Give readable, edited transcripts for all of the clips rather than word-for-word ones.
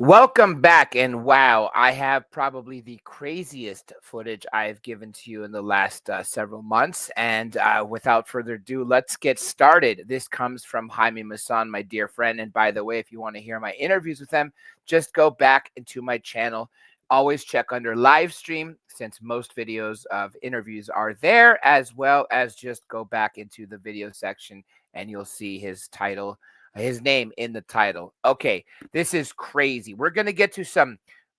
Welcome back, and wow, I have probably the craziest footage I've given to you in the last several months. And without further ado, let's get started. This comes from Jaime Masan, my dear friend. And by the way, if you want to hear my interviews with them, just go back into my channel. Always check under live stream since most videos of interviews are there, as well as just go back into the video section and you'll see his name in the title. Okay, this is crazy. We're going to get to some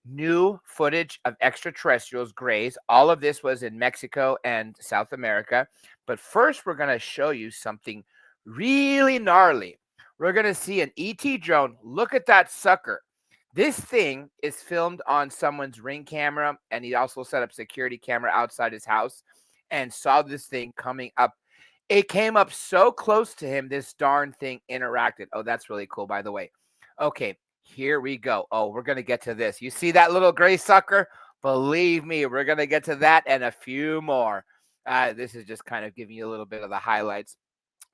new footage of extraterrestrials, grays. All of this was in Mexico and South America. But first, we're going to show you something really gnarly. We're going to see an ET drone. Look at that sucker. This thing is filmed on someone's Ring camera, and he also set up security camera outside his house and saw this thing coming up. It came up so close to him, this darn thing interacted. Oh, that's really cool, by the way. Okay, here we go. Oh, we're going to get to this. You see that little gray sucker? Believe me, we're going to get to that and a few more. This is just kind of giving you a little bit of the highlights.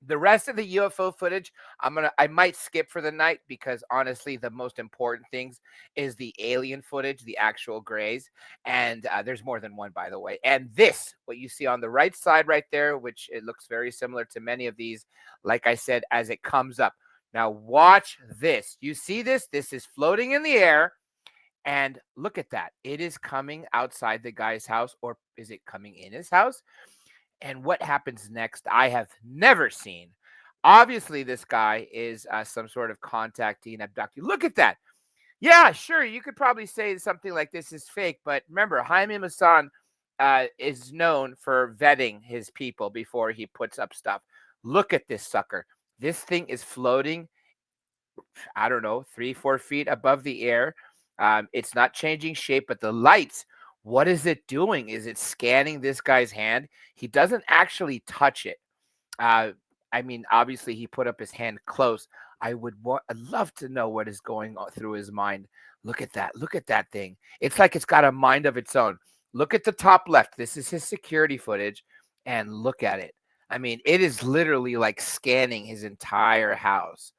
The rest of the UFO footage, I might skip for the night because honestly, the most important things is the alien footage, the actual grays, and there's more than one, by the way. And this, what you see on the right side right there, which it looks very similar to many of these, like I said, as it comes up. Now watch this. You see this? This is floating in the air. And look at that. It is coming outside the guy's house, or is it coming in his house? And what happens next, I have never seen. Obviously, this guy is some sort of contactee and abductee. Look at that. Yeah, sure. You could probably say something like this is fake, but remember, Jaime Maussan is known for vetting his people before he puts up stuff. Look at this sucker. This thing is floating, I don't know, 3, 4 feet above the air. It's not changing shape, but the lights, what is it doing? Is it scanning this guy's hand? He doesn't actually touch it. Uh, I mean, obviously, he put up his hand close. I'd love to know what is going on through his mind. Look at that. Look at that thing. It's like it's got a mind of its own. Look at the top left. This is his security footage, and look at it. I mean, it is literally like scanning his entire house.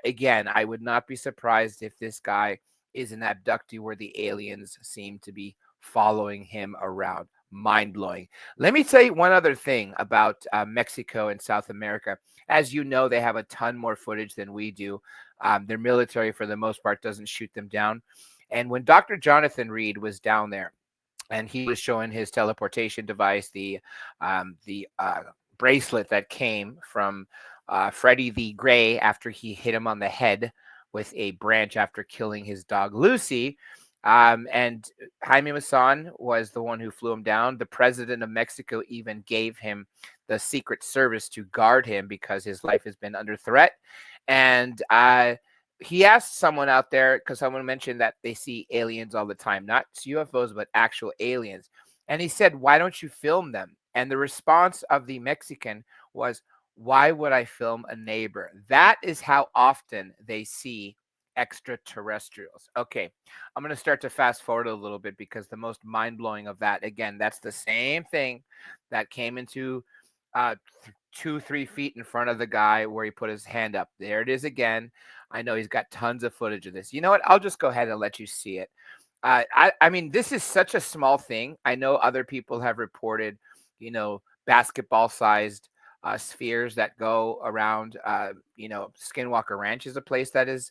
Again, I would not be surprised if this guy is an abductee where the aliens seem to be following him around. Mind blowing. Let me tell you one other thing about Mexico and South America. As you know, they have a ton more footage than we do. Their military, for the most part, doesn't shoot them down. And when Dr. Jonathan Reed was down there, and he was showing his teleportation device, the bracelet that came from Freddie the Gray after he hit him on the head with a branch after killing his dog Lucy. And Jaime Maussan was the one who flew him down. The president of Mexico even gave him the Secret Service to guard him because his life has been under threat. And he asked someone out there, because someone mentioned that they see aliens all the time, not UFOs, but actual aliens. And he said, "Why don't you film them?" And the response of the Mexican was, "Why would I film a neighbor?" That is how often they see extraterrestrials. Okay, I'm going to start to fast forward a little bit because the most mind blowing of that, again, that's the same thing that came into 2, 3 feet in front of the guy where he put his hand up. There it is again. I know he's got tons of footage of this. You know what? I'll just go ahead and let you see it. I mean, this is such a small thing. I know other people have reported, basketball sized spheres that go around. Skinwalker Ranch is a place that is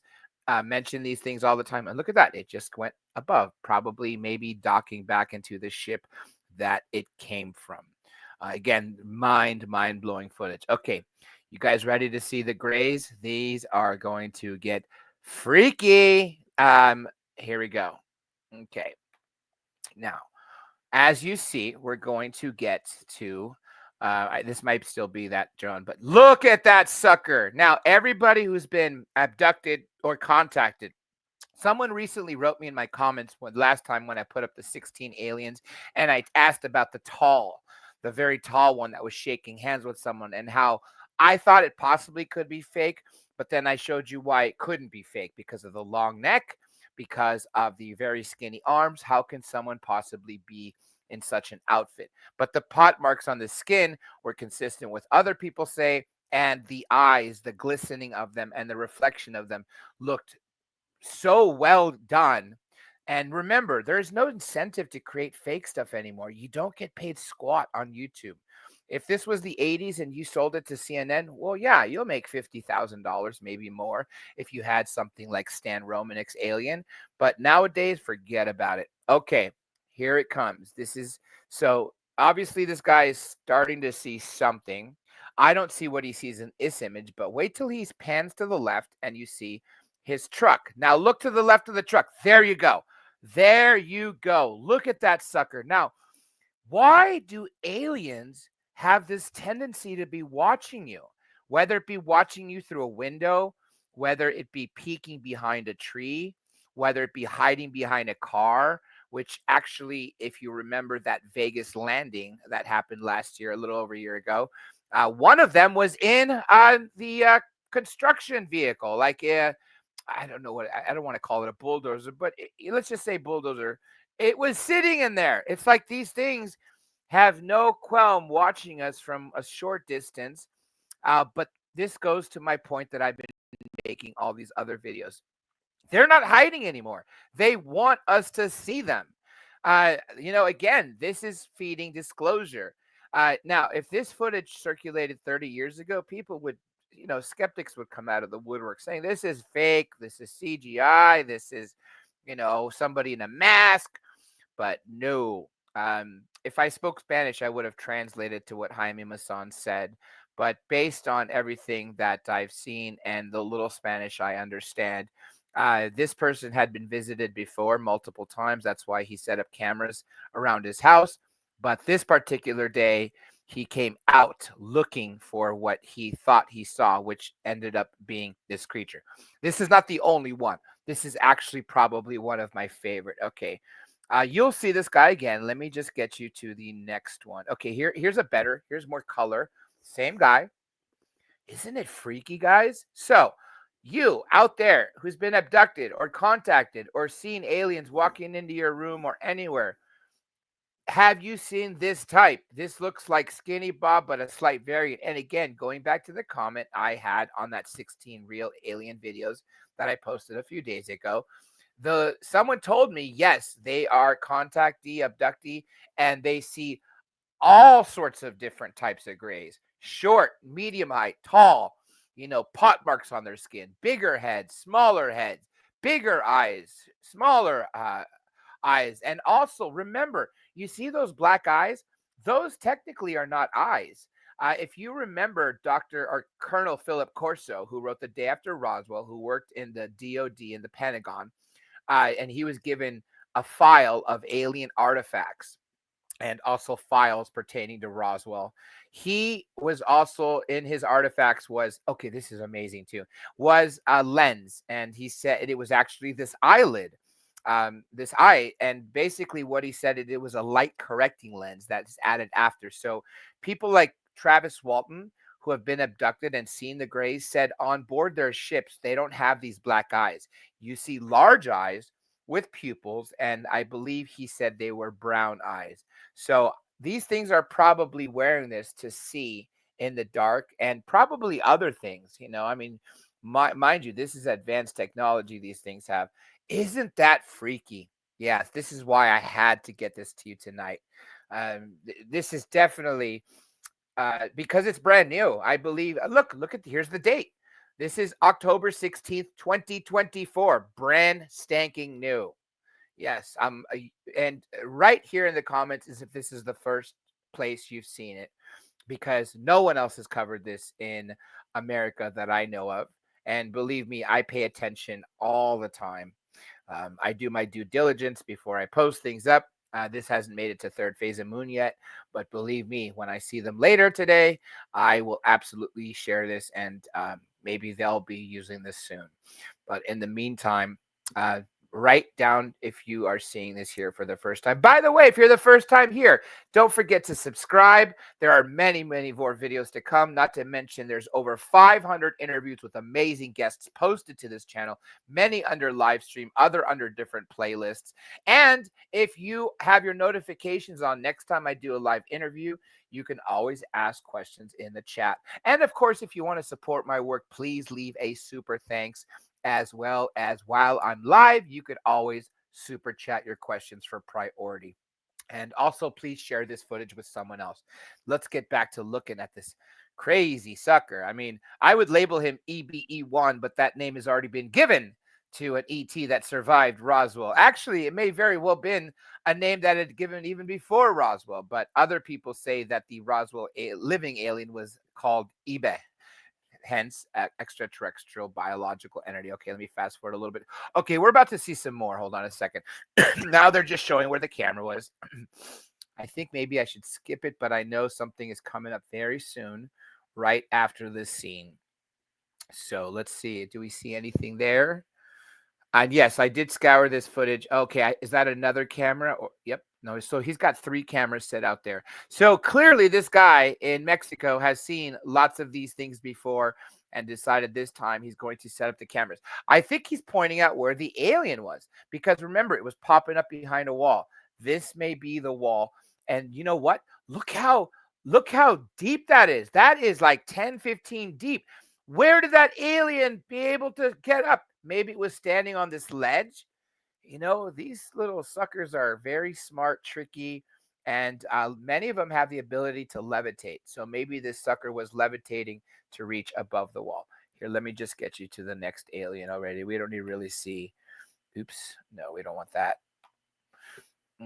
mentioned these things all the time. And look at that. It just went above, probably maybe docking back into the ship that it came from. Again, mind blowing footage. Okay, you guys ready to see the grays? These are going to get freaky. Here we go. Okay, now as you see, we're going to get to. This might still be that drone, but look at that sucker. Now, everybody who's been abducted or contacted, someone recently wrote me in my comments last time when I put up the 16 aliens, and I asked about the very tall one that was shaking hands with someone, and how I thought it possibly could be fake, but then I showed you why it couldn't be fake because of the long neck, because of the very skinny arms. How can someone possibly be in such an outfit? But the pot marks on the skin were consistent with other people say, and the eyes, the glistening of them and the reflection of them looked so well done. And remember, there's no incentive to create fake stuff anymore. You don't get paid squat on YouTube. If this was the 80s and you sold it to CNN, well, yeah, you'll make $50,000, maybe more, if you had something like Stan Romanik's Alien. But nowadays, forget about it. Okay, here it comes. This is so obviously this guy is starting to see something. I don't see what he sees in this image, but wait till he pans to the left and you see his truck. Now look to the left of the truck. There you go. There you go. Look at that sucker. Now, why do aliens have this tendency to be watching you? Whether it be watching you through a window, whether it be peeking behind a tree, whether it be hiding behind a car, which actually, if you remember that Vegas landing that happened last year, a little over a year ago, one of them was in the construction vehicle, like I don't know what I don't want to call it a bulldozer, but let's just say bulldozer. It was sitting in there. It's like these things have no qualm watching us from a short distance. But this goes to my point that I've been making all these other videos. They're not hiding anymore. They want us to see them. Again, this is feeding disclosure. Now, if this footage circulated 30 years ago, people would, skeptics would come out of the woodwork saying this is fake, this is CGI, this is, somebody in a mask. But no, if I spoke Spanish, I would have translated to what Jaime Maussan said. But based on everything that I've seen and the little Spanish I understand, this person had been visited before multiple times. That's why he set up cameras around his house. But this particular day, he came out looking for what he thought he saw, which ended up being this creature. This is not the only one. This is actually probably one of my favorite. Okay. You'll see this guy again. Let me just get you to the next one. Okay, here's more color. Same guy. Isn't it freaky, guys? So, you out there who's been abducted or contacted or seen aliens walking into your room or anywhere, have you seen this type? This looks like Skinny Bob, but a slight variant. And again, going back to the comment I had on that 16 real alien videos that I posted a few days ago, someone told me, yes, they are contactee, abductee, and they see all sorts of different types of grays: short, medium height, tall, pot marks on their skin, bigger heads, smaller heads, bigger eyes, smaller eyes. And also remember, you see those black eyes? Those technically are not eyes. If you remember Dr. or Colonel Philip Corso, who wrote The Day After Roswell, who worked in the DOD in the Pentagon, and he was given a file of alien artifacts and also files pertaining to Roswell. He was also in his artifacts was okay. This is amazing too. Was a lens, and he said it was actually this eyelid, this eye, and basically what he said it was a light correcting lens that's added after. So people like Travis Walton, who have been abducted and seen the grays, said on board their ships they don't have these black eyes. You see large eyes with pupils, and I believe he said they were brown eyes. So these things are probably wearing this to see in the dark and probably other things. I mean, mind you, this is advanced technology these things have. Isn't that freaky? Yes, this is why I had to get this to you tonight. This is definitely because it's brand new. I believe. Look at here's the date. This is October 16th, 2024. Brand stanking new. Yes. And right here in the comments is if this is the first place you've seen it, because no one else has covered this in America that I know of. And believe me, I pay attention all the time. I do my due diligence before I post things up. This hasn't made it to third phase of moon yet, but believe me, when I see them later today, I will absolutely share this, and maybe they'll be using this soon. But in the meantime, uh, write down if you are seeing this here for the first time. By the way, if you're the first time here, don't forget to subscribe. There are many, many more videos to come. Not to mention, there's over 500 interviews with amazing guests posted to this channel, many under live stream, other under different playlists. And if you have your notifications on next time I do a live interview, you can always ask questions in the chat. And of course, if you want to support my work, please leave a super thanks as well as while I'm live, you could always super chat your questions for priority. And also, please share this footage with someone else. Let's get back to looking at this crazy sucker. I mean, I would label him EBE1, but that name has already been given to an ET that survived Roswell. Actually, it may very well been a name that had given even before Roswell, but other people say that the Roswell living alien was called EBE, hence extraterrestrial biological entity. Okay, let me fast forward a little bit. Okay, we're about to see some more. Hold on a second. Now they're just showing where the camera was. I think maybe I should skip it, but I know something is coming up very soon, right after this scene. So let's see. Do we see anything there? And yes, I did scour this footage. Okay, is that another camera? Or, yep. No, so he's got 3 cameras set out there. So clearly this guy in Mexico has seen lots of these things before and decided this time he's going to set up the cameras. I think he's pointing out where the alien was because remember, it was popping up behind a wall. This may be the wall. And you know what? Look how deep that is. That is like 10, 15 deep. Where did that alien be able to get up? Maybe it was standing on this ledge. These little suckers are very smart, tricky, and many of them have the ability to levitate. So maybe this sucker was levitating to reach above the wall. Here, let me just get you to the next alien already. We don't need to really see. Oops. No, we don't want that.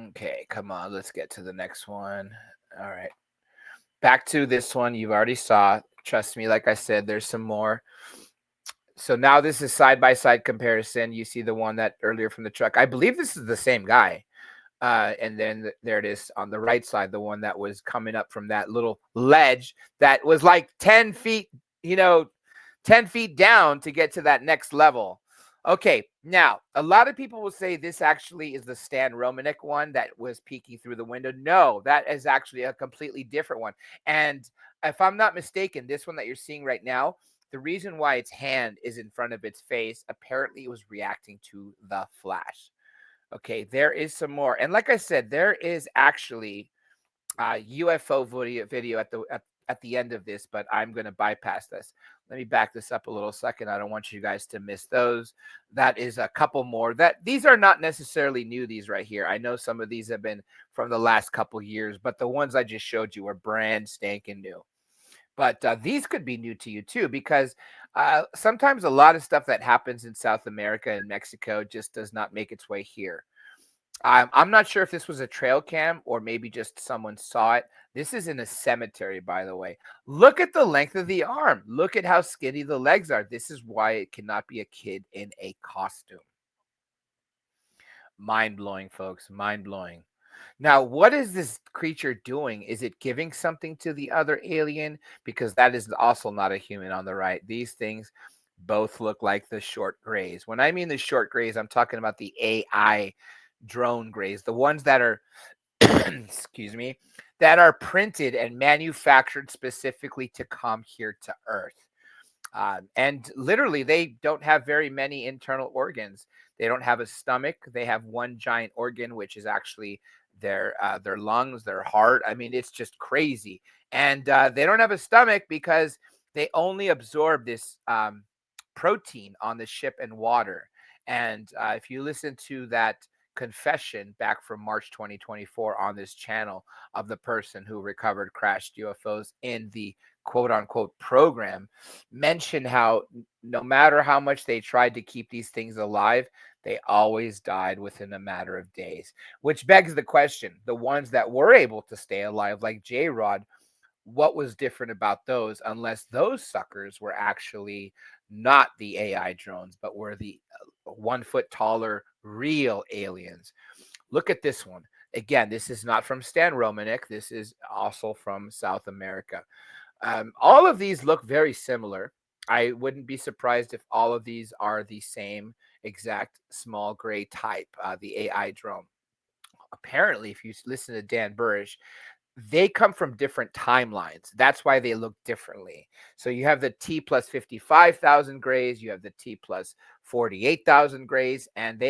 Okay, come on. Let's get to the next one. All right. Back to this one you've already saw. Trust me, like I said, there's some more. So now this is side by side comparison. You see the one that earlier from the truck. I believe this is the same guy. And then there it is on the right side, the one that was coming up from that little ledge that was like 10 feet, 10 feet down to get to that next level. Okay, now a lot of people will say this actually is the Stan Romanek one that was peeking through the window. No, that is actually a completely different one. And if I'm not mistaken, this one that you're seeing right now, the reason why its hand is in front of its face, apparently it was reacting to the flash. Okay, there is some more. And like I said, there is actually UFO video at the end of this, but I'm going to bypass this. Let me back this up a little second. I don't want you guys to miss those. That is a couple more. That these are not necessarily new, these right here. I know some of these have been from the last couple years, but the ones I just showed you are brand spanking new. But these could be new to you too, because sometimes a lot of stuff that happens in South America and Mexico just does not make its way here. I'm not sure if this was a trail cam or maybe just someone saw it. This is in a cemetery, by the way. Look at the length of the arm. Look at how skinny the legs are. This is why it cannot be a kid in a costume. Mind blowing, folks. Mind blowing. Now, what is this creature doing? Is it giving something to the other alien? Because that is also not a human on the right. These things both look like the short grays. When I mean the short grays, I'm talking about the AI drone grays, the ones that are, excuse me, that are printed and manufactured specifically to come here to Earth. And literally, they don't have very many internal organs. They don't have a stomach. They have one giant organ, which is actually their lungs, their heart. I mean, it's just crazy. And they don't have a stomach because they only absorb this protein on the ship and water. And if you listen to that confession back from March 2024 on this channel of the person who recovered crashed UFOs in the quote unquote program, mention how no matter how much they tried to keep these things alive, they always died within a matter of days, which begs the question, the ones that were able to stay alive, like J Rod, what was different about those, unless those suckers were actually not the AI drones, but were the 1 foot taller real aliens. Look at this one. Again, this is not from Stan Romanek. This is also from South America. All of these look very similar. I wouldn't be surprised if all of these are the same exact small gray type, the AI drone. Apparently, if you listen to Dan Burrish, they come from different timelines. That's why they look differently. So you have the T plus 55,000 grays, you have the T plus 48,000 grays, and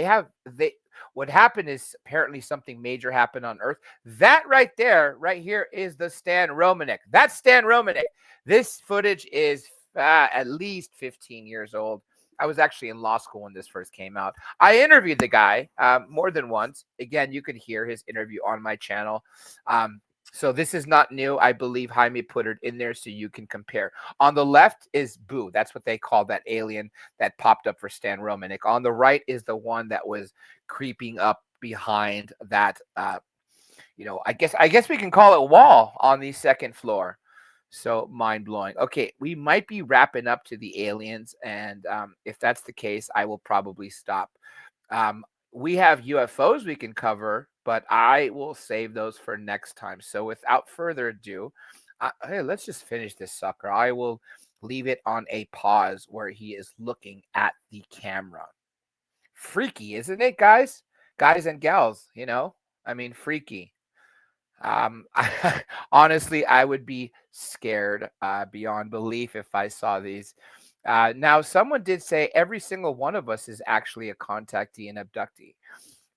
what happened is apparently something major happened on Earth. That right there, right here, is the Stan Romanek. That's Stan Romanek. This footage is at least 15 years old. I was actually in law school when this first came out. I interviewed the guy more than once. Again, you can hear his interview on my channel. Um, so this is not new. I believe Jaime put it in there so you can compare. On the left is Boo. That's what they call that alien that popped up for Stan Romanek. On the right is the one that was creeping up behind that I guess we can call it wall on the second floor. So mind blowing. Okay, we might be wrapping up to the aliens, and if that's the case, I will probably stop. Um, we have UFOs we can cover, but I will save those for next time. So without further ado, hey, let's just finish this sucker. I will leave it on a pause where he is looking at the camera. Freaky, isn't it, guys? Guys and gals, I mean, freaky. Honestly, I would be scared beyond belief if I saw these. Now, someone did say every single one of us is actually a contactee and abductee.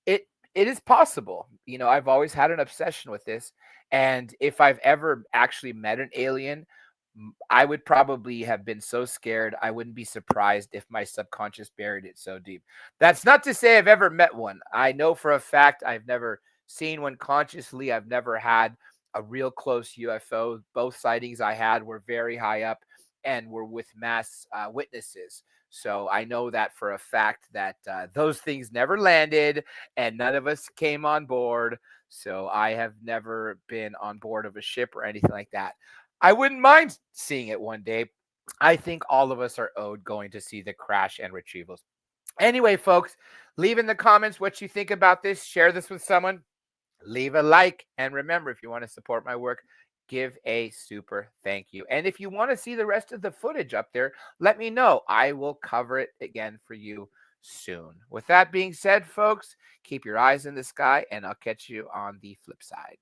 It is possible. I've always had an obsession with this, and if I've ever actually met an alien, I would probably have been so scared I wouldn't be surprised if my subconscious buried it so deep. That's not to say I've ever met one. I know for a fact I've never seen one consciously. I've never had a real close UFO. Both sightings I had were very high up and were with mass witnesses. So I know that for a fact that those things never landed and none of us came on board. So I have never been on board of a ship or anything like that. I wouldn't mind seeing it one day. I think all of us are owed going to see the crash and retrievals. Anyway, folks, leave in the comments what you think about this. Share this with someone. Leave a like. And remember, if you want to support my work, give a super thank you. And if you want to see the rest of the footage up there, let me know. I will cover it again for you soon. With that being said, folks, keep your eyes in the sky, and I'll catch you on the flip side.